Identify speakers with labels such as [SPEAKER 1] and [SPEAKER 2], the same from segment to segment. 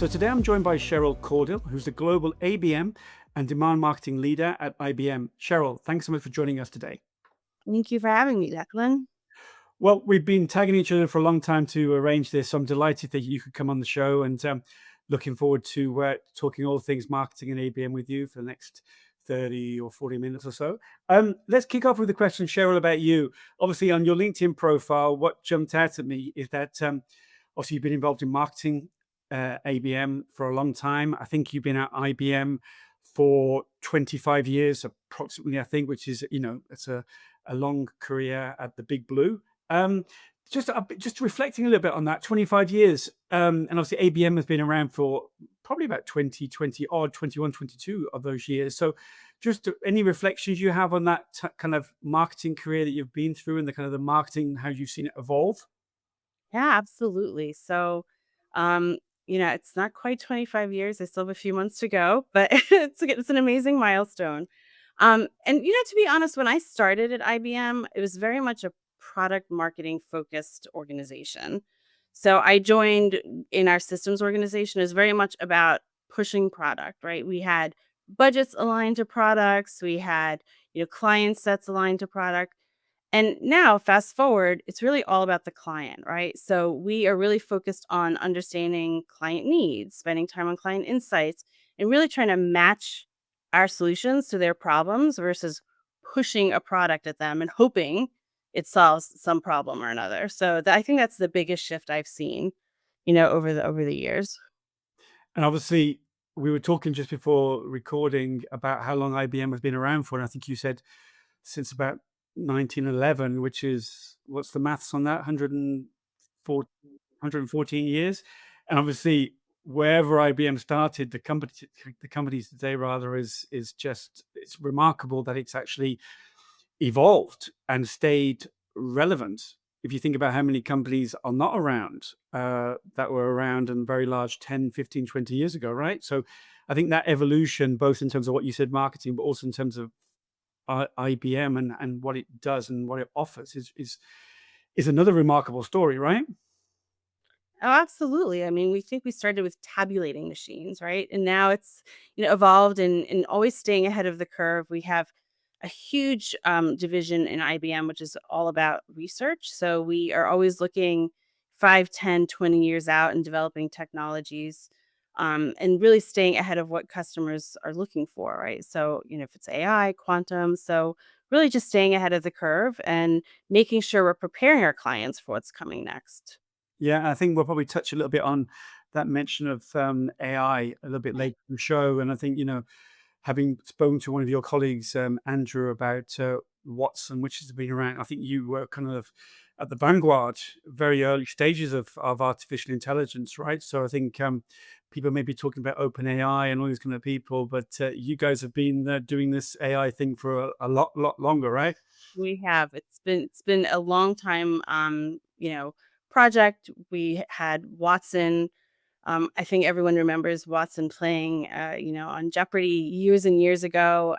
[SPEAKER 1] So today I'm joined by Cheryl Caudill, who's the global ABM and demand marketing leader at IBM. Cheryl, thanks so much for joining us today.
[SPEAKER 2] Thank you for having me, Declan.
[SPEAKER 1] Well, we've been tagging each other for a long time to arrange this, so I'm delighted that you could come on the show and looking forward to talking all things marketing and ABM with you for the next 30 or 40 minutes or so. Let's kick off with a question, Cheryl, about you. Obviously, on your LinkedIn profile, what jumped out at me is that obviously you've been involved in marketing ABM for a long time. I think you've been at IBM for 25 years approximately, I think, which is, it's a long career at the Big Blue. Um, just reflecting a little bit on that, 25 years. And obviously ABM has been around for probably about 20 odd, 21, 22 of those years. So just any reflections you have on that kind of marketing career that you've been through and the kind of the marketing, how you've seen it evolve?
[SPEAKER 2] Yeah, absolutely. Um, it's not quite 25 years. I still have a few months to go, but it's an amazing milestone. To be honest, when I started at IBM, it was very much a product marketing focused organization. So I joined in our systems organization. It was very much about pushing product, right? We had budgets aligned to products, we had, client sets aligned to product. And now, fast forward, it's really all about the client, right? So we are really focused on understanding client needs, spending time on client insights, and really trying to match our solutions to their problems versus pushing a product at them and hoping it solves some problem or another. I think that's the biggest shift I've seen, over the years.
[SPEAKER 1] And obviously, we were talking just before recording about how long IBM has been around for. And I think you said since about 1911, which is what's the maths on that? 114 years. And obviously, wherever IBM started, the companies today rather is just it's remarkable that it's actually evolved and stayed relevant. If you think about how many companies are not around that were around and very large 10, 15, 20 years ago, right? So I think that evolution, both in terms of what you said, marketing, but also in terms of IBM and what it does and what it offers is another remarkable story, right?
[SPEAKER 2] Oh, absolutely. I mean, we think we started with tabulating machines, right? And now it's, evolved and always staying ahead of the curve. We have a huge division in IBM, which is all about research. So we are always looking 5, 10, 20 years out and developing technologies and really staying ahead of what customers are looking for, right? So, if it's AI, quantum. So really just staying ahead of the curve and making sure we're preparing our clients for what's coming next.
[SPEAKER 1] Yeah, I think we'll probably touch a little bit on that mention of AI a little bit later in the show. And I think, having spoken to one of your colleagues, Andrew, about Watson, which has been around, I think you were kind of at the vanguard, very early stages of artificial intelligence, right? So I think people may be talking about open AI and all these kind of people, but you guys have been doing this AI thing for a lot longer, right?
[SPEAKER 2] We have. It's been a long time, project. We had Watson. I think everyone remembers Watson playing, on Jeopardy years and years ago.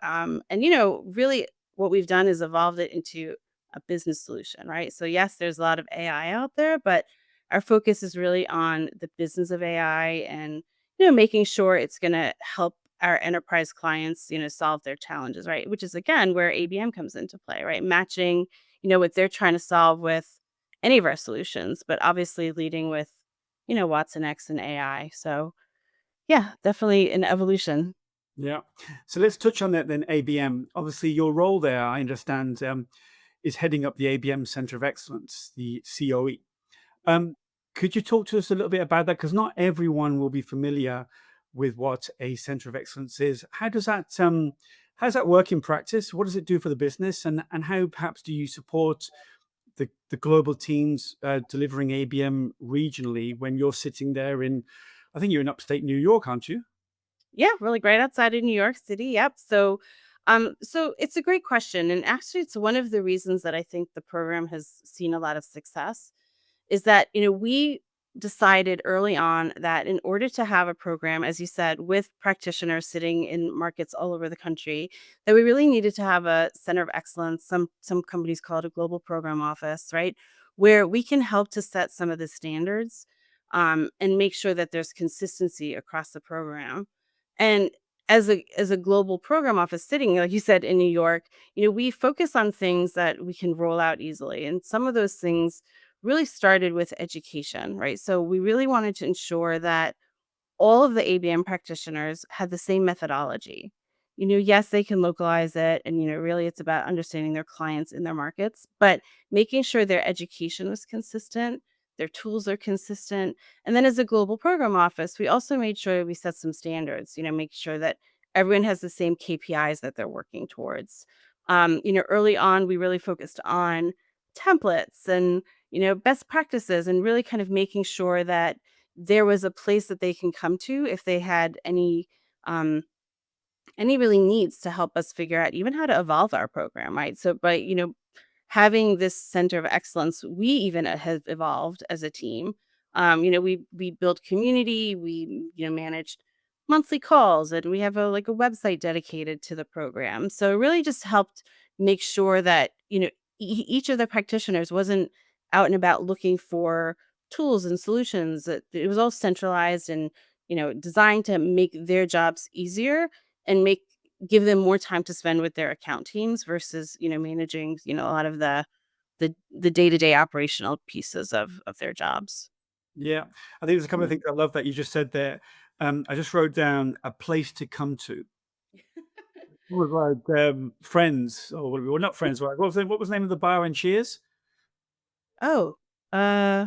[SPEAKER 2] Really, what we've done is evolved it into a business solution, right? So yes, there's a lot of AI out there, but our focus is really on the business of AI and making sure it's going to help our enterprise clients, solve their challenges, right? Which is again where ABM comes into play, right? Matching, what they're trying to solve with any of our solutions, but obviously leading with, Watson X and AI. So yeah, definitely an evolution.
[SPEAKER 1] Yeah. So let's touch on that then, ABM. Obviously, your role there, I understand, is heading up the ABM Center of Excellence, the COE. Um, could you talk to us a little bit about that? Because not everyone will be familiar with what a Center of Excellence is. How does that work in practice? What does it do for the business? And how perhaps do you support the global teams delivering ABM regionally when you're sitting there I think you're in upstate New York, aren't you?
[SPEAKER 2] Yeah, really great outside of New York City. Yep. So it's a great question. And actually it's one of the reasons that I think the program has seen a lot of success is that, we decided early on that in order to have a program, as you said, with practitioners sitting in markets all over the country, that we really needed to have a center of excellence. Some companies call it a global program office, right? Where we can help to set some of the standards and make sure that there's consistency across the program. And as a global program office sitting, like you said, in New York, we focus on things that we can roll out easily. And some of those things really started with education, right? So we really wanted to ensure that all of the ABM practitioners had the same methodology. Yes, they can localize it, and really it's about understanding their clients in their markets, but making sure their education was consistent, their tools are consistent. And then as a global program office, we also made sure we set some standards, make sure that everyone has the same KPIs that they're working towards. Early on, we really focused on templates and, best practices, and really kind of making sure that there was a place that they can come to if they had um, any really needs to help us figure out even how to evolve our program, right? So, by having this center of excellence, we even have evolved as a team. We built community, we managed monthly calls, and we have a website dedicated to the program. So it really just helped make sure that each of the practitioners wasn't out and about looking for tools and solutions. That it was all centralized and designed to make their jobs easier and give them more time to spend with their account teams versus, managing, a lot of the day-to-day operational pieces of their jobs.
[SPEAKER 1] Yeah, I think there's a couple of
[SPEAKER 2] Mhm.
[SPEAKER 1] things I love that you just said there. I just wrote down a place to come to. It was like Friends, or well, not Friends. Right? What was the name of the bar in Cheers?
[SPEAKER 2] Oh, uh,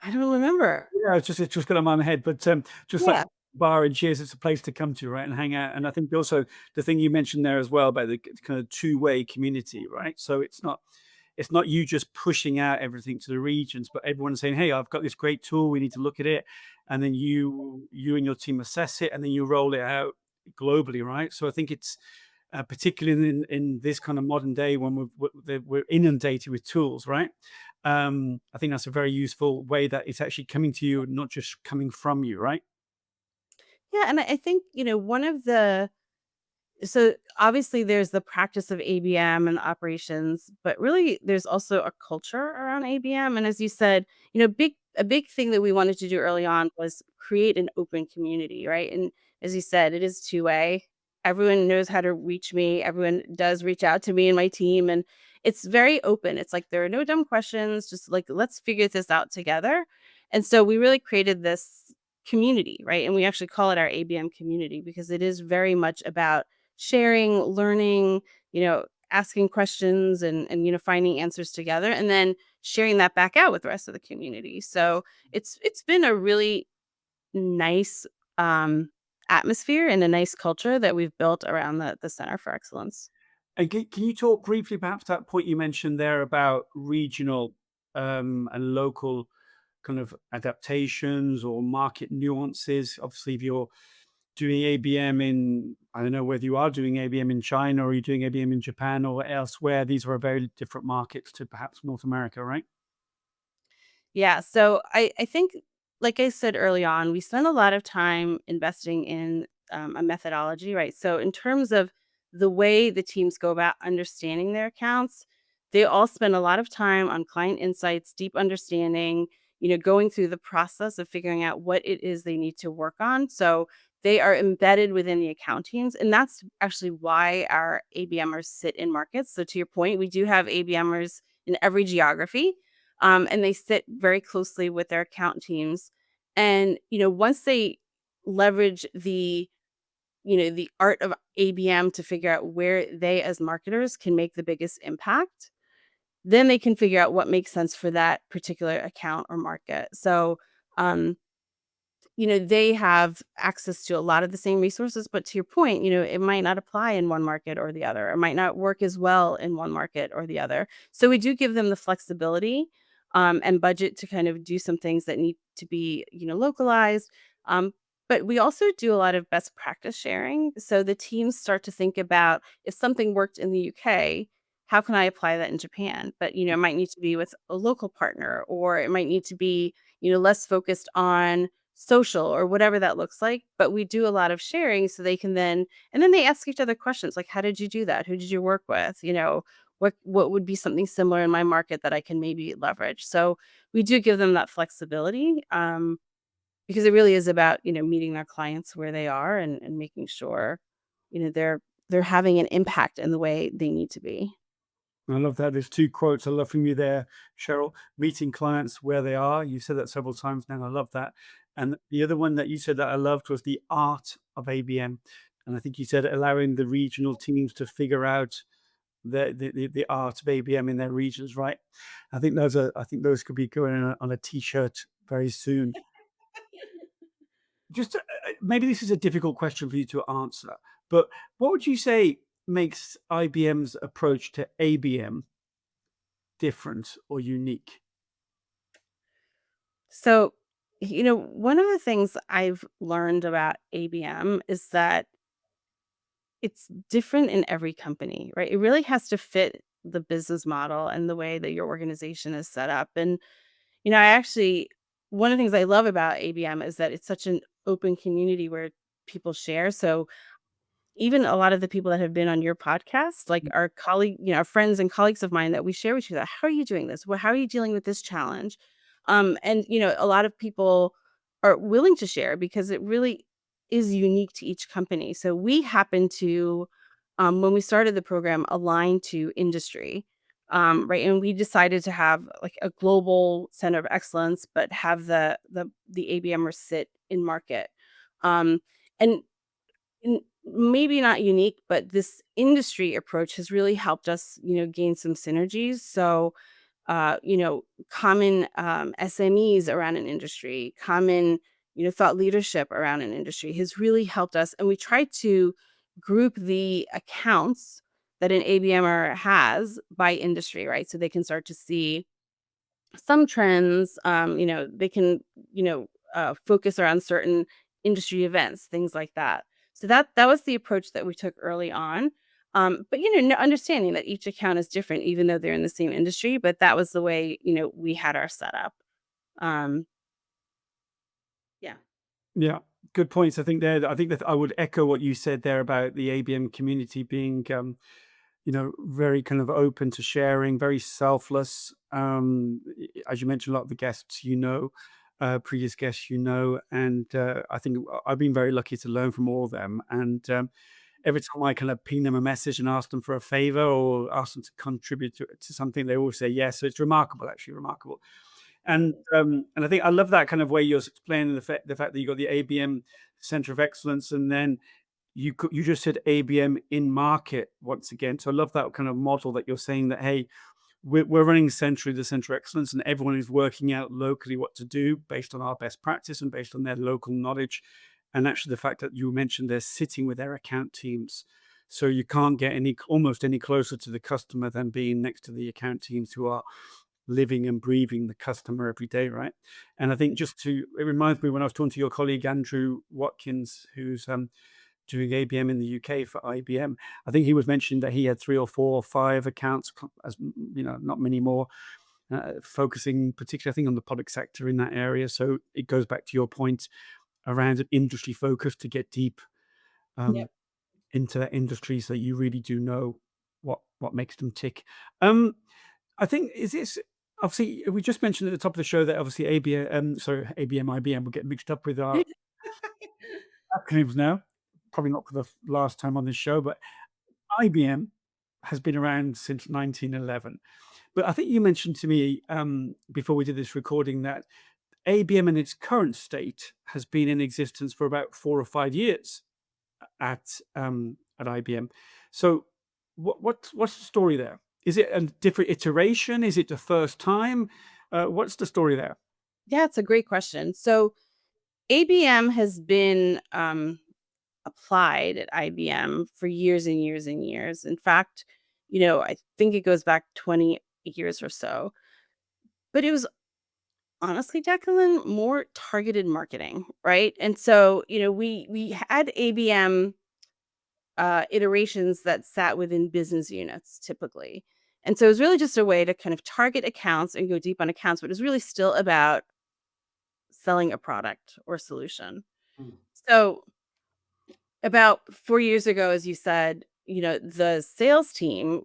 [SPEAKER 2] I don't remember.
[SPEAKER 1] Yeah, it's just got on my head, but just like
[SPEAKER 2] Yeah.
[SPEAKER 1] bar and Cheers, it's a place to come to, right, and hang out. And I think also the thing you mentioned there as well about the kind of two-way community, right? So it's not you just pushing out everything to the regions, but everyone saying, "Hey, I've got this great tool. We need to look at it," and then you and your team assess it, and then you roll it out globally, right? So I think it's particularly in this kind of modern day when we're inundated with tools, right? I think that's a very useful way that it's actually coming to you, not just coming from you, right?
[SPEAKER 2] Yeah, and I think, one of the so obviously there's the practice of ABM and operations, but really there's also a culture around ABM. And as you said, a big thing that we wanted to do early on was create an open community, right? And as you said, it is two-way. Everyone knows how to reach me. Everyone does reach out to me and my team, and it's very open. It's like there are no dumb questions, just like let's figure this out together. And so we really created this community, right? And we actually call it our ABM community because it is very much about sharing, learning, asking questions and finding answers together and then sharing that back out with the rest of the community. So it's been a really nice um atmosphere and a nice culture that we've built around the Center for Excellence.
[SPEAKER 1] And can you talk briefly, perhaps, that point you mentioned there about regional and local kind of adaptations or market nuances? Obviously, if you're doing ABM in, I don't know whether you are doing ABM in China or you're doing ABM in Japan or elsewhere, these are very different markets to perhaps North America, right?
[SPEAKER 2] Yeah, so I think, like I said early on, we spend a lot of time investing in a methodology, right? So in terms of the way the teams go about understanding their accounts, they all spend a lot of time on client insights, deep understanding, going through the process of figuring out what it is they need to work on. So they are embedded within the account teams, and that's actually why our ABMers sit in markets. So to your point, we do have ABMers in every geography, and they sit very closely with their account teams. And once they leverage the art of ABM to figure out where they as marketers can make the biggest impact, then they can figure out what makes sense for that particular account or market. So, um, they have access to a lot of the same resources, but to your point, it might not apply in one market or the other. It might not work as well in one market or the other. So we do give them the flexibility and budget to kind of do some things that need to be, localized. Um, but we also do a lot of best practice sharing. So the teams start to think about if something worked in the UK, how can I apply that in Japan? But it might need to be with a local partner, or it might need to be, less focused on social or whatever that looks like. But we do a lot of sharing so they can then, and then they ask each other questions like, how did you do that? Who did you work with? what would be something similar in my market that I can maybe leverage. So we do give them that flexibility, because it really is about, meeting their clients where they are and making sure, they're having an impact in the way they need to be.
[SPEAKER 1] I love that. There's two quotes I love from you there, Cheryl. Meeting clients where they are. You said that several times now. I love that. And the other one that you said that I loved was the art of ABM. And I think you said allowing the regional teams to figure out the art of ABM in their regions, right? I think those could be going on a t-shirt very soon. Just maybe this is a difficult question for you to answer, but what would you say makes IBM's approach to ABM different or unique?
[SPEAKER 2] So, one of the things I've learned about ABM is that it's different in every company, right? It really has to fit the business model and the way that your organization is set up. And, I actually, one of the things I love about ABM is that it's such an open community where people share. So, even a lot of the people that have been on your podcast, like our colleague, our friends and colleagues of mine that we share with you that, how are you doing this? Well, how are you dealing with this challenge? And a lot of people are willing to share because it really is unique to each company. So we happen to, when we started the program, align to industry. Right. And we decided to have like a global center of excellence, but have the ABMers sit in market. Um, and maybe not unique, but this industry approach has really helped us, gain some synergies. So, common SMEs around an industry, common, thought leadership around an industry has really helped us. And we try to group the accounts that an ABMer has by industry, right? So they can start to see some trends. They can, focus around certain industry events, things like that. So that was the approach that we took early on. But understanding that each account is different, even though they're in the same industry. But that was the way we had our setup. Um, yeah.
[SPEAKER 1] Yeah, good points. I think that I would echo what you said there about the ABM community being, very kind of open to sharing, very selfless. As you mentioned, a lot of the guests, previous guests, and I think I've been very lucky to learn from all of them. And every time I kind of ping them a message and ask them for a favor or ask them to contribute to something, they always say yes. So it's remarkable, actually remarkable. And I think I love that kind of way you're explaining the fact that you got the ABM Center of Excellence, and then you just said ABM in market once again. So I love that kind of model that you're saying that, hey, we're running centrally the Center of Excellence, and everyone is working out locally what to do based on our best practice and based on their local knowledge. And actually, the fact that you mentioned they're sitting with their account teams, so you can't get almost any closer to the customer than being next to the account teams who are living and breathing the customer every day, right? And I think it reminds me when I was talking to your colleague Andrew Watkins, who's doing ABM in the UK for IBM. I think he was mentioning that he had 3 or 4 or 5 accounts, as not many more, focusing particularly, I think, on the public sector in that area. So it goes back to your point around an industry focus to get deep um,
[SPEAKER 2] Yep.
[SPEAKER 1] into that industry, so you really do know what makes them tick. Um, I think is this obviously we just mentioned at the top of the show that obviously ABM, IBM will get mixed up with our acronyms now. Probably not for the last time on this show, but IBM has been around since 1911. But I think you mentioned to me before we did this recording that ABM in its current state has been in existence for about 4 or 5 years at IBM. So what's the story there? Is it a different iteration? Is it the first time? What's the story there?
[SPEAKER 2] Yeah, it's a great question. So ABM has been applied at IBM for years and years and years. In fact, I think it goes back 20 years or so. But it was honestly, Jacqueline, more targeted marketing, right? And so, we had ABM iterations that sat within business units typically. And so it was really just a way to kind of target accounts and go deep on accounts, but it was really still about selling a product or solution.
[SPEAKER 1] Mm.
[SPEAKER 2] So about 4 years ago, as you said, the sales team,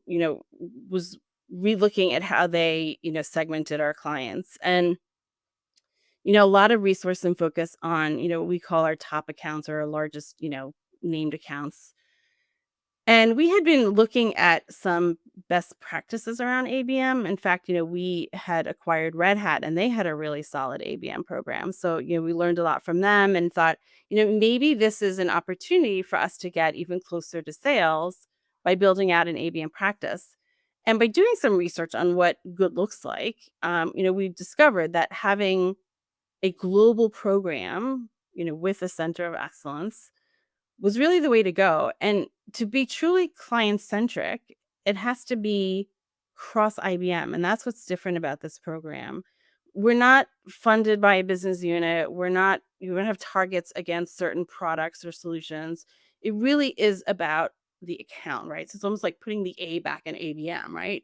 [SPEAKER 2] was relooking at how they, segmented our clients. And, a lot of resource and focus on, what we call our top accounts or our largest, named accounts. And we had been looking at some best practices around ABM. In fact, we had acquired Red Hat and they had a really solid ABM program. So, we learned a lot from them and thought, maybe this is an opportunity for us to get even closer to sales by building out an ABM practice. And by doing some research on what good looks like, we discovered that having a global program, with a center of excellence was really the way to go. And to be truly client centric, it has to be cross IBM. And that's what's different about this program. We're not funded by a business unit. We don't have targets against certain products or solutions. It really is about the account, right? So it's almost like putting the A back in ABM, right?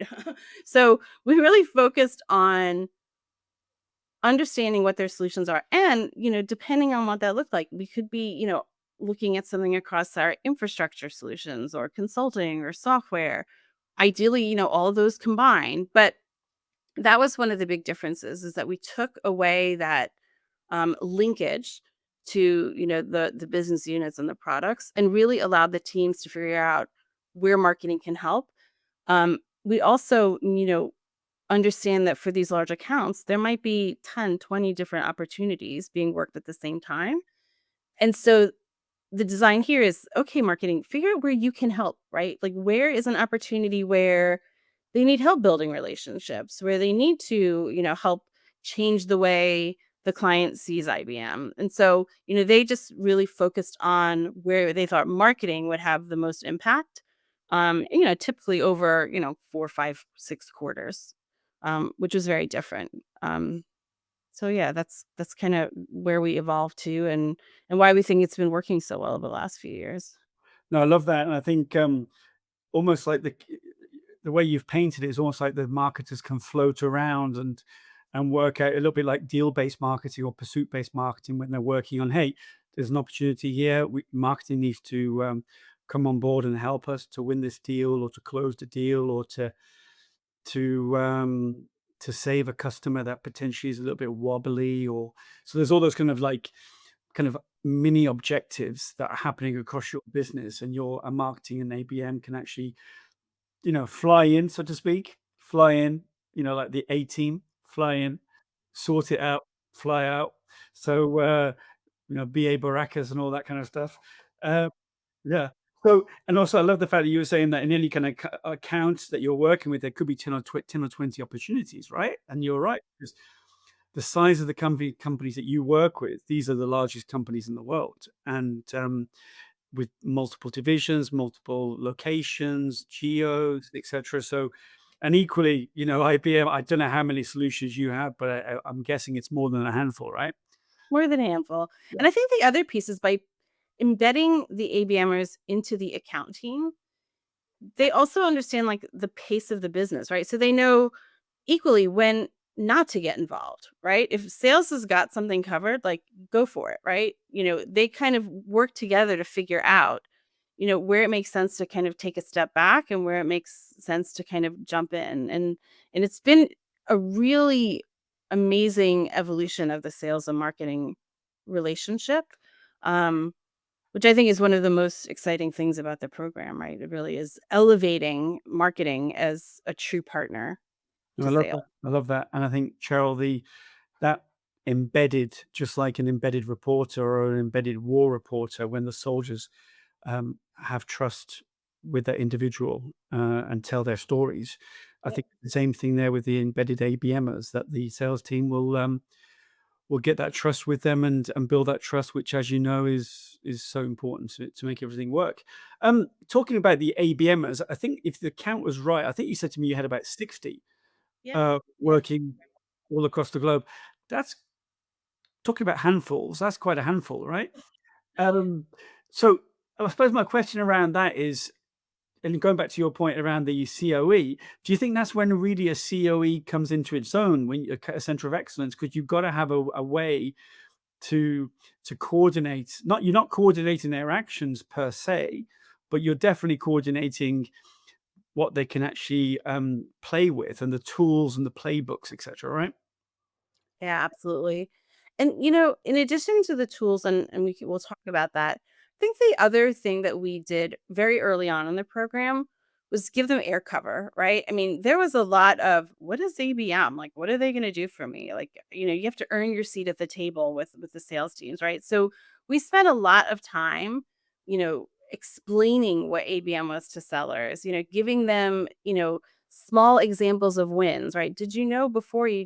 [SPEAKER 2] So we really focused on understanding what their solutions are. And, depending on what that looked like, we could be, looking at something across our infrastructure solutions or consulting or software. Ideally, all of those combined. But that was one of the big differences is that we took away that linkage to, the business units and the products and really allowed the teams to figure out where marketing can help. We also, understand that for these large accounts, there might be 10, 20 different opportunities being worked at the same time. And so the design here is okay, marketing, figure out where you can help, right? Like, where is an opportunity where they need help building relationships, where they need to, help change the way the client sees IBM. And so, they just really focused on where they thought marketing would have the most impact. Typically over, 4, 5, 6 quarters, which was very different. So yeah, that's kind of where we evolved to and why we think it's been working so well over the last few years.
[SPEAKER 1] No, I love that, and I think almost like the way you've painted it is almost like the marketers can float around and work out a little bit like deal based marketing or pursuit based marketing when they're working on, hey, there's an opportunity here. Marketing needs to come on board and help us to win this deal or to close the deal or to um, to save a customer that potentially is a little bit wobbly. Or so there's all those kind of mini objectives that are happening across your business, and your marketing and ABM can actually, fly in, so to speak, fly in, like the A team, fly in, sort it out, fly out. So, BA Baracas and all that kind of stuff. Uh, yeah. So, and also, I love the fact that you were saying that in any kind of account that you're working with, there could be 10 or 20 opportunities, right? And you're right, because the size of the companies that you work with, these are the largest companies in the world. And with multiple divisions, multiple locations, geos, etc. So, and equally, IBM, I don't know how many solutions you have, but I'm guessing it's more than a handful, right?
[SPEAKER 2] More than a handful.
[SPEAKER 1] Yeah.
[SPEAKER 2] And I think the other piece is by embedding the ABMers into the account team, they also understand like the pace of the business, right? So they know equally when not to get involved, right? If sales has got something covered, like go for it, right? They kind of work together to figure out, where it makes sense to kind of take a step back and where it makes sense to kind of jump in. And it's been a really amazing evolution of the sales and marketing relationship. Um, which I think is one of the most exciting things about the program, right? It really is elevating marketing as a true partner
[SPEAKER 1] No,
[SPEAKER 2] to
[SPEAKER 1] I love
[SPEAKER 2] sales.
[SPEAKER 1] that. I love that. And I think, Cheryl, that embedded, just like an embedded reporter or an embedded war reporter, when the soldiers have trust with that individual and tell their stories. I
[SPEAKER 2] Yep.
[SPEAKER 1] think the same thing there with the embedded ABMers, that the sales team will get that trust with them and build that trust, which, as you know, is so important to make everything work. Talking about the ABMers, I think if the count was right, I think you said to me you had about 60
[SPEAKER 2] Yep. Yeah.
[SPEAKER 1] working all across the globe. That's talking about handfuls. That's quite a handful, right? Um, so I suppose my question around that is, and going back to your point around the COE, do you think that's when really a COE comes into its own, when a center of excellence? Because you've got to have a way to coordinate. Not You're not coordinating their actions per se, but you're definitely coordinating what they can actually play with and the tools and the playbooks, etc. Right?
[SPEAKER 2] Yeah, absolutely. And in addition to the tools, and we'll talk about that. I think the other thing that we did very early on in the program was give them air cover, right? I mean, there was a lot of what is ABM? Like, what are they going to do for me? Like, you have to earn your seat at the table with the sales teams, right? So we spent a lot of time, explaining what ABM was to sellers, giving them, small examples of wins, right? Did you know before you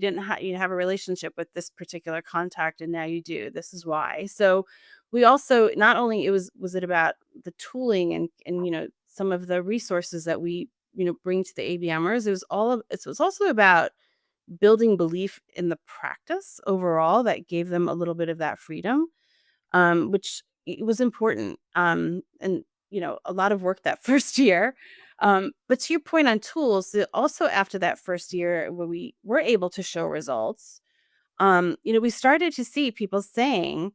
[SPEAKER 2] have a relationship with this particular contact and now you do? This is why. So we also not only was it about the tooling and some of the resources that we bring to the ABMers. It was also about building belief in the practice overall that gave them a little bit of that freedom, which was important. And a lot of work that first year. But to your point on tools, also after that first year, where we were able to show results, we started to see people saying,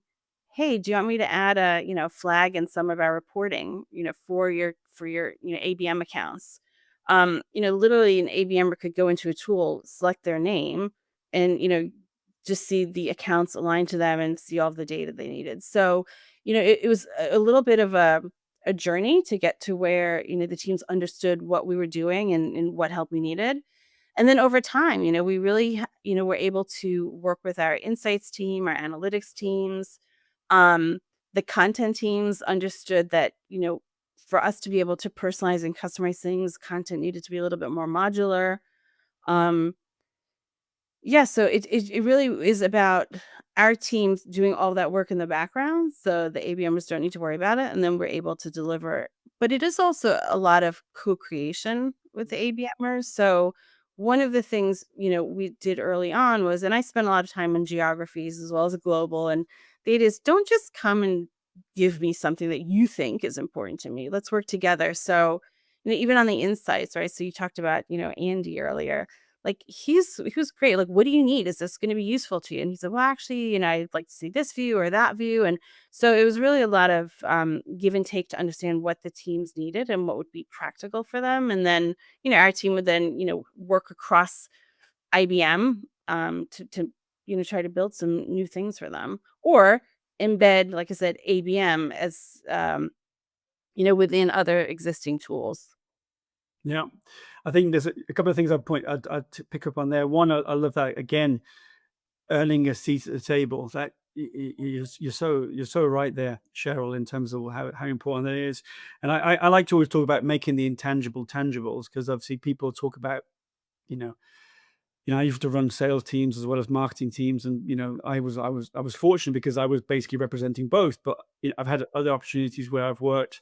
[SPEAKER 2] "Hey, do you want me to add a flag in some of our reporting, for your ABM accounts?" Literally an ABMer could go into a tool, select their name, and just see the accounts aligned to them and see all the data they needed. So, it was a little bit of a journey to get to where the teams understood what we were doing and what help we needed. And then over time, we really, were able to work with our insights team, our analytics teams. Um, the content teams understood that, for us to be able to personalize and customize things, content needed to be a little bit more modular. Um, yeah, so it really is about our teams doing all that work in the background, so the ABMers don't need to worry about it, and then we're able to deliver. But it is also a lot of co-creation with the ABMers. So one of the things we did early on was, and I spent a lot of time in geographies as well as global, and they just don't just come and give me something that you think is important to me. Let's work together. So even on the insights, right? So you talked about Andy earlier, like, he was great, like, "What do you need? Is this gonna be useful to you?" And he said, "Well, actually, I'd like to see this view or that view," and so it was really a lot of, give and take to understand what the teams needed and what would be practical for them, and then, our team would then, work across IBM, to try to build some new things for them, or embed, like I said, ABM as, within other existing tools.
[SPEAKER 1] Yeah, I think there's a couple of things I'd pick up on there. One, I love that again, earning a seat at the table. That you're so right there, Cheryl, in terms of how important that is. And I like to always talk about making the intangible tangibles, because obviously people talk about, you know I used to run sales teams as well as marketing teams, and I was fortunate because I was basically representing both. But I've had other opportunities where I've worked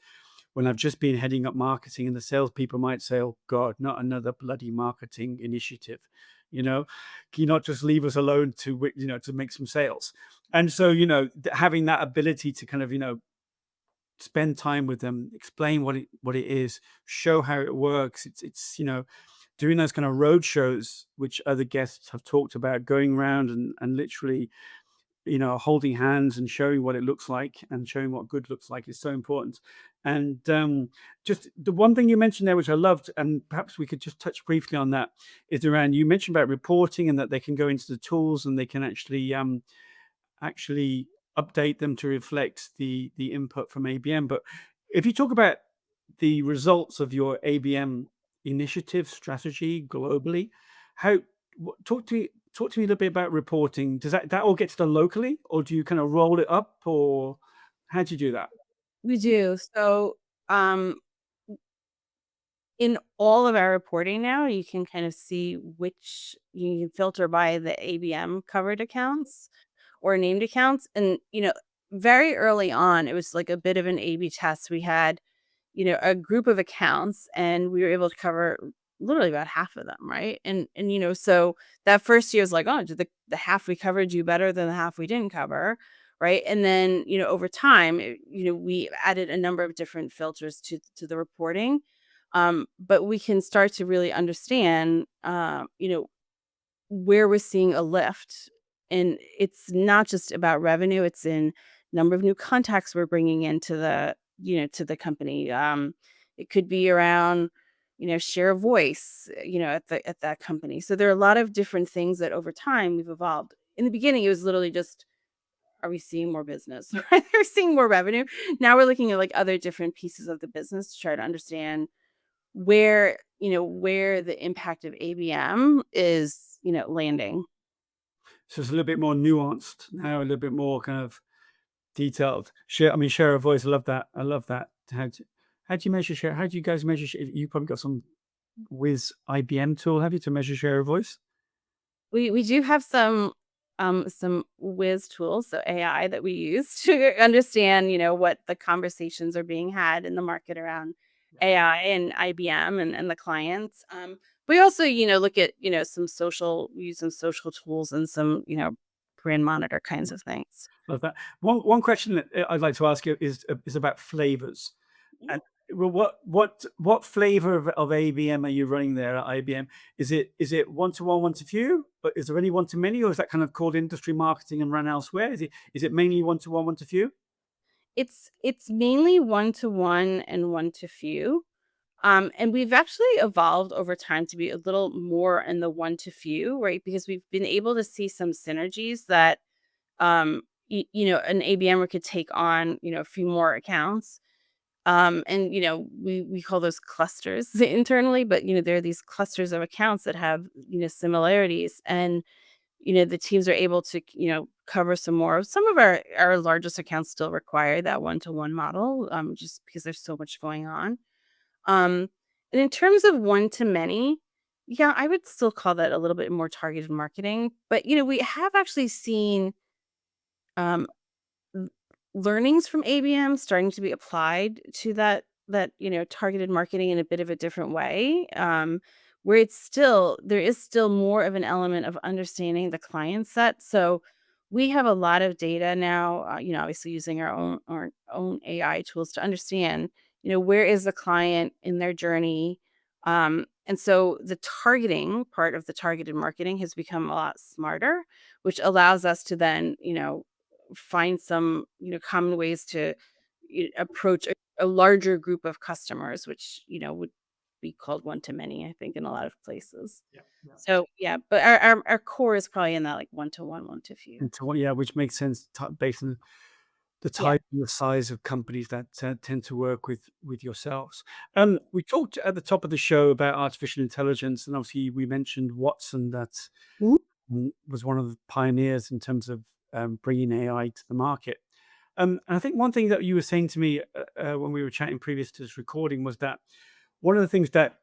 [SPEAKER 1] when I've just been heading up marketing, and the salespeople might say, "Oh God, not another bloody marketing initiative." Can you not just leave us alone to make some sales? And so having that ability to kind of spend time with them, explain what it is, show how it works. It's doing those kind of road shows, which other guests have talked about, going around and literally holding hands and showing what it looks like and showing what good looks like is so important. And just the one thing you mentioned there, which I loved, and perhaps we could just touch briefly on that, is around, you mentioned about reporting and that they can go into the tools and they can actually update them to reflect the input from ABM. But if you talk about the results of your ABM initiative strategy globally, how talk to me a little bit about reporting. Does that all gets done locally, or do you kind of roll it up, or how do you do that?
[SPEAKER 2] We do. So, um in all of our reporting now, you can kind of see which you can filter by the ABM covered accounts or named accounts. And, very early on, it was like a bit of an A/B test. We had, a group of accounts and we were able to cover literally about half of them, right? And so that first year was like, oh, did the half we covered do better than the half we didn't cover? Right. And then, over time, we added a number of different filters to the reporting. But we can start to really understand, where we're seeing a lift. And it's not just about revenue, it's in number of new contacts we're bringing into to the company. It could be around, share of voice, at that company. So there are a lot of different things that over time we've evolved. In the beginning, it was literally just, are we seeing more business? Right? We're seeing more revenue. Now we're looking at like other different pieces of the business to try to understand where the impact of ABM is, landing.
[SPEAKER 1] So it's a little bit more nuanced now, a little bit more kind of detailed. Share a voice. I love that. I love that. How do you measure share? How do you guys measure? You probably got some whiz IBM tool, have you, to measure share of voice?
[SPEAKER 2] We do have some whiz tools, so AI that we use to understand, what the conversations are being had in the market around AI and IBM and the clients. We also, look at, use some social tools and some, brand monitor kinds of things.
[SPEAKER 1] Love that. One question that I'd like to ask you is about flavors. And well, what flavor of ABM are you running there at IBM? Is it one to one, one to few? But is there any one to many, or is that kind of called industry marketing and run elsewhere? Is it mainly one to one, one to few?
[SPEAKER 2] It's mainly one to one and one to few. And we've actually evolved over time to be a little more in the one to few, right? Because we've been able to see some synergies that an ABMer could take on, a few more accounts. And we call those clusters internally, but there are these clusters of accounts that have, similarities. And the teams are able to, cover some more. Some of our largest accounts still require that one-to-one model, just because there's so much going on. Um, and in terms of one to many, yeah, I would still call that a little bit more targeted marketing. But we have actually seen um, l- learnings from ABM starting to be applied to that targeted marketing in a bit of a different way. Where there is still more of an element of understanding the client set. So we have a lot of data now, obviously using our own AI tools to understand, where is the client in their journey. And so the targeting part of the targeted marketing has become a lot smarter, which allows us to then, find some, common ways to approach a larger group of customers, which, would be called one to many, I think, in a lot of places.
[SPEAKER 1] Yeah, yeah.
[SPEAKER 2] So, yeah, but our core is probably in that, like, one to one, one to few.
[SPEAKER 1] And to what, yeah, which makes sense based on the
[SPEAKER 2] Yeah.
[SPEAKER 1] type and the size of companies that tend to work with yourselves. We talked at the top of the show about artificial intelligence, and obviously we mentioned Watson that
[SPEAKER 2] Mhm.
[SPEAKER 1] was one of the pioneers in terms of bringing AI to the market. And I think one thing that you were saying to me when we were chatting previous to this recording was that one of the things that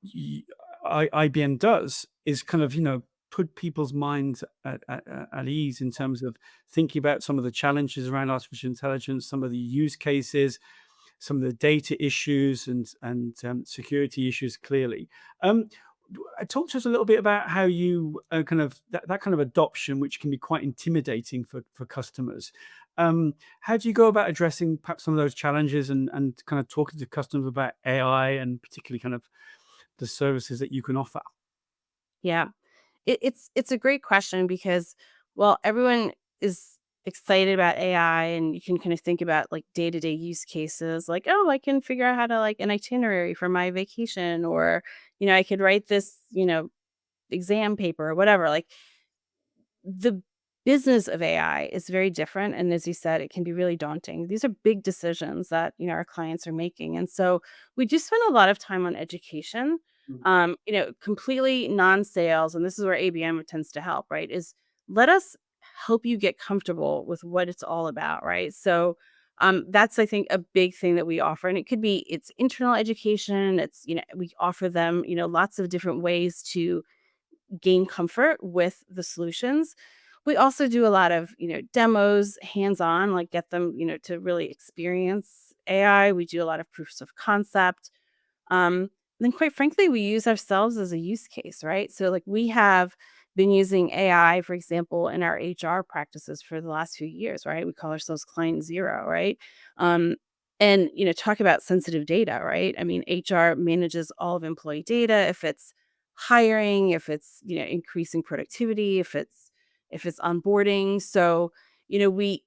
[SPEAKER 1] y- IBM does is kind of, put people's minds at ease in terms of thinking about some of the challenges around artificial intelligence, some of the use cases, some of the data issues, and security issues. Clearly, um, talk to us a little bit about how you kind of that kind of adoption, which can be quite intimidating for customers. How do you go about addressing perhaps some of those challenges and kind of talking to customers about AI and particularly kind of the services that you can offer?
[SPEAKER 2] Yeah. It's a great question because, well, everyone is excited about AI, and you can kind of think about like day-to-day use cases like, oh, I can figure out how to like an itinerary for my vacation, or, I could write this, exam paper or whatever. Like, the business of AI is very different, and as you said, it can be really daunting. These are big decisions that, our clients are making, and so we do spend a lot of time on education,
[SPEAKER 1] Mm.
[SPEAKER 2] completely non-sales, and this is where ABM tends to help, right? Is let us help you get comfortable with what it's all about, right? So, that's, I think, a big thing that we offer, and it's internal education. It's, we offer them, lots of different ways to gain comfort with the solutions. We also do a lot of, demos, hands-on, like get them, to really experience AI. We do a lot of proofs of concept. Um, then quite frankly, we use ourselves as a use case, right? So like we have been using AI, for example, in our HR practices for the last few years, right? We call ourselves client zero, right? Um, and talk about sensitive data, right? I mean, HR manages all of employee data. If it's hiring, if it's increasing productivity, if it's onboarding. So we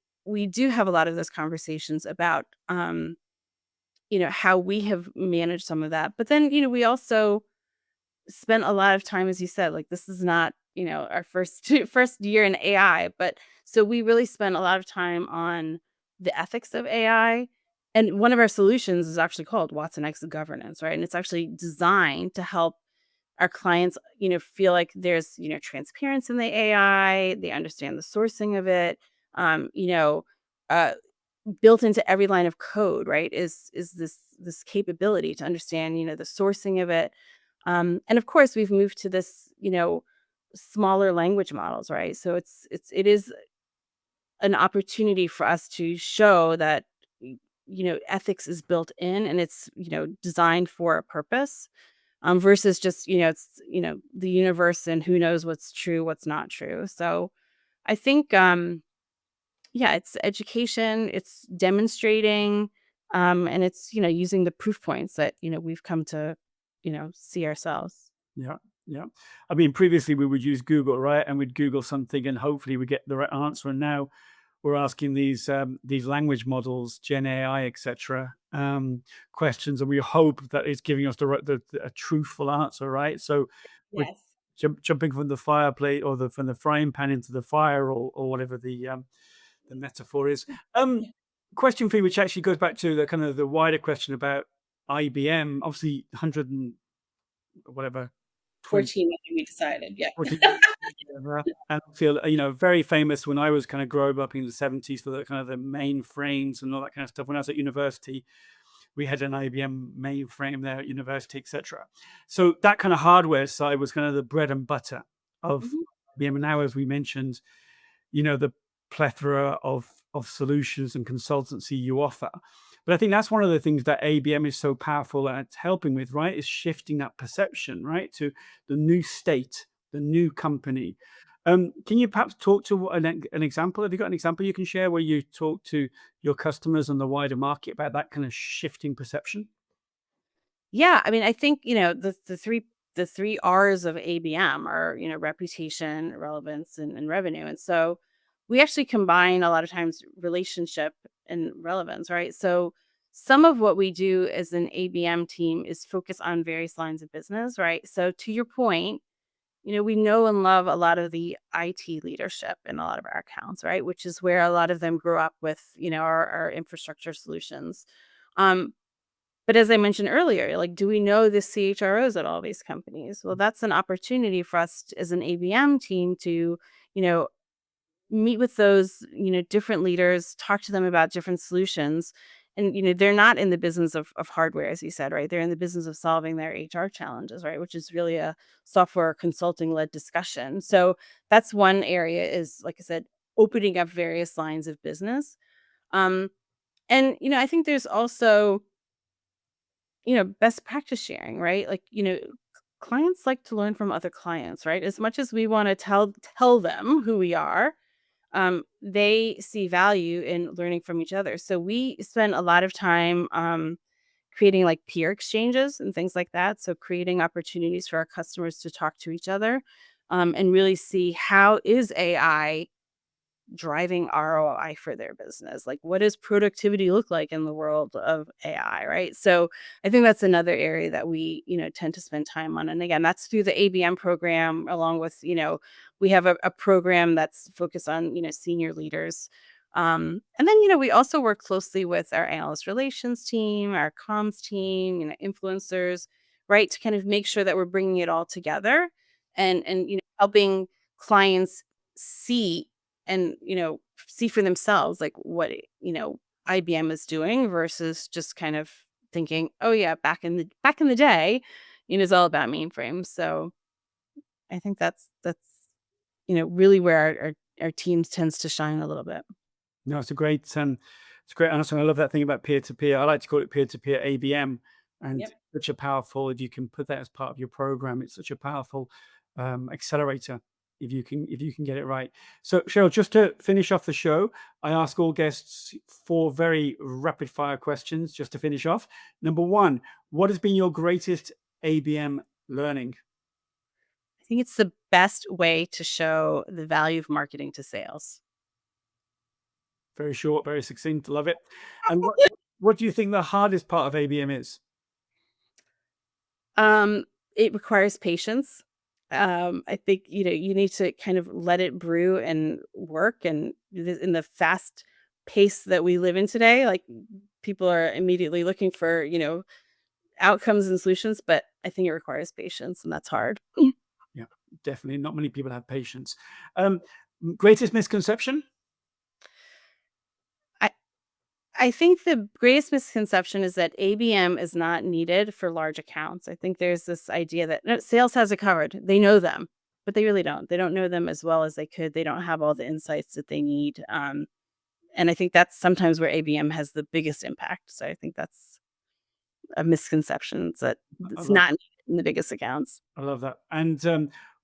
[SPEAKER 2] do have a lot of those conversations about how we have managed some of that. But then, we also spent a lot of time, as you said, like this is not, our first first year in AI, but so we really spent a lot of time on the ethics of AI. And one of our solutions is actually called Watson X Governance, right? And it's actually designed to help our clients, feel like there's, transparency in the AI, they understand the sourcing of it, uh, built into every line of code, right? Is this capability to understand, the sourcing of it. And of course, we've moved to this, smaller language models, right? So it is an opportunity for us to show that ethics is built in and it's designed for a purpose, versus just it's the universe and who knows what's true, what's not true. So I think yeah, it's education, it's demonstrating, and it's using the proof points that we've come to see ourselves.
[SPEAKER 1] Yeah, yeah. I mean, previously we would use Google, right? And we'd Google something, and hopefully we get the right answer. And now we're asking these language models, Gen AI, etc., questions, and we hope that it's giving us a truthful answer, right? So we're
[SPEAKER 2] Yes.
[SPEAKER 1] jumping from the fireplace or from the frying pan into the fire, or whatever the metaphor is. Um, Question for you, which actually goes back to the kind of the wider question about IBM. Obviously, 100 and whatever 20
[SPEAKER 2] 14, I think we decided. Yeah.
[SPEAKER 1] 40 years, whatever, and I feel very famous when I was kind of growing up in the 70s for the kind of the mainframes and all that kind of stuff. When I was at university, we had an IBM mainframe there at university, etc. So that kind of hardware side was kind of the bread and butter of
[SPEAKER 2] Mhm.
[SPEAKER 1] IBM. And now, as we mentioned, the plethora of solutions and consultancy you offer. But I think that's one of the things that ABM is so powerful at helping with, right? Is shifting that perception, right, to the new state, the new company. Can you perhaps talk to an example? Have you got an example you can share where you talk to your customers and the wider market about that kind of shifting perception?
[SPEAKER 2] Yeah, I mean, I think, the three R's of ABM are, reputation, relevance, and revenue. And so we actually combine a lot of times relationship and relevance, right? So some of what we do as an ABM team is focus on various lines of business, right? So to your point, we know and love a lot of the IT leadership in a lot of our accounts, right? Which is where a lot of them grew up with, our infrastructure solutions. Um, but as I mentioned earlier, like, do we know the CHROs at all these companies? Well, that's an opportunity for us as an ABM team to, you know, meet with those, different leaders, talk to them about different solutions. And, they're not in the business of hardware, as you said, right? They're in the business of solving their HR challenges, right? Which is really a software consulting led discussion. So that's one area is, like I said, opening up various lines of business. Um, and, I think there's also, best practice sharing, right? Like, clients like to learn from other clients, right? As much as we want to tell them who we are, they see value in learning from each other. So we spend a lot of time creating like peer exchanges and things like that. So creating opportunities for our customers to talk to each other, and really see how is AI driving ROI for their business. Like, what does productivity look like in the world of AI, right? So I think that's another area that we, tend to spend time on. And again, that's through the ABM program, along with, we have a program that's focused on, senior leaders. And then, we also work closely with our analyst relations team, our comms team, influencers, right? To kind of make sure that we're bringing it all together and, helping clients see and see for themselves like what IBM is doing versus just kind of thinking, oh yeah, back in the day, it's all about mainframes. So I think that's really where our teams tends to shine a little bit.
[SPEAKER 1] No, it's a great answer. And I love that thing about peer to peer. I like to call it peer to peer ABM, and
[SPEAKER 2] Yep.
[SPEAKER 1] such a powerful. If you can put that as part of your program, it's such a powerful accelerator. If you can get it right. So Cheryl, just to finish off the show, I ask all guests four very rapid fire questions just to finish off. Number one, what has been your greatest ABM learning?
[SPEAKER 2] I think it's the best way to show the value of marketing to sales.
[SPEAKER 1] Very short, very succinct. Love it. And what? What do you think the hardest part of ABM is?
[SPEAKER 2] Um, it requires patience. I think, you need to kind of let it brew and work, and in the fast pace that we live in today, like, people are immediately looking for, outcomes and solutions, but I think it requires patience, and that's hard.
[SPEAKER 1] Yeah, definitely. Not many people have patience. Um, Greatest misconception?
[SPEAKER 2] I I think the greatest misconception is that ABM is not needed for large accounts. I think there's this idea that no, sales has it covered. They know them, but they really don't. They don't know them as well as they could. They don't have all the insights that they need. And I think that's sometimes where ABM has the biggest impact. So I think that's a misconception, is that
[SPEAKER 1] I
[SPEAKER 2] it's
[SPEAKER 1] love
[SPEAKER 2] not needed in the biggest accounts.
[SPEAKER 1] I love that. And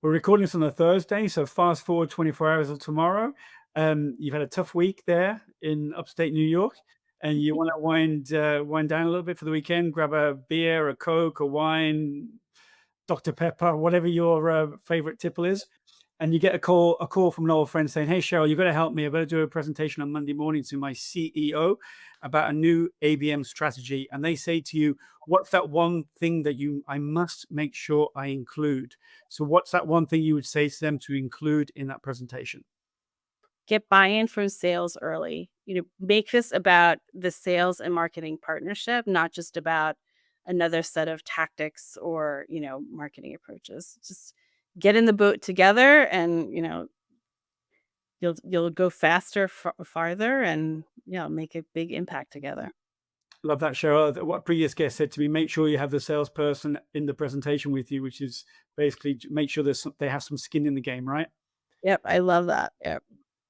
[SPEAKER 1] we're recording this on a Thursday, so fast forward 24 hours of tomorrow. You've had a tough week there in upstate New York, and you want to wind down a little bit for the weekend. Grab a beer, a Coke, a wine, Dr. Pepper, whatever your favorite tipple is. And you get a call from an old friend saying, "Hey Cheryl, you've got to help me. I've got to do a presentation on Monday morning to my CEO about a new ABM strategy." And they say to you, "What's that one thing that I must make sure I include?" So what's that one thing you would say to them to include in that presentation?
[SPEAKER 2] Get buy-in from sales early. Make this about the sales and marketing partnership, not just about another set of tactics or, marketing approaches. Just get in the boat together, and, you'll go faster, farther, and, make a big impact together.
[SPEAKER 1] Love that, Cheryl. What a previous guest said to me, make sure you have the salesperson in the presentation with you, which is basically to make sure they have some skin in the game, right?
[SPEAKER 2] Yep, I love that. Yep.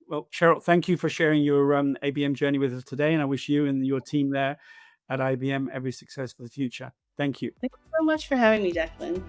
[SPEAKER 1] Well, Cheryl, thank you for sharing your ABM journey with us today, and I wish you and your team there at IBM every success for the future. Thank you.
[SPEAKER 2] Thanks so much for having me, Declan.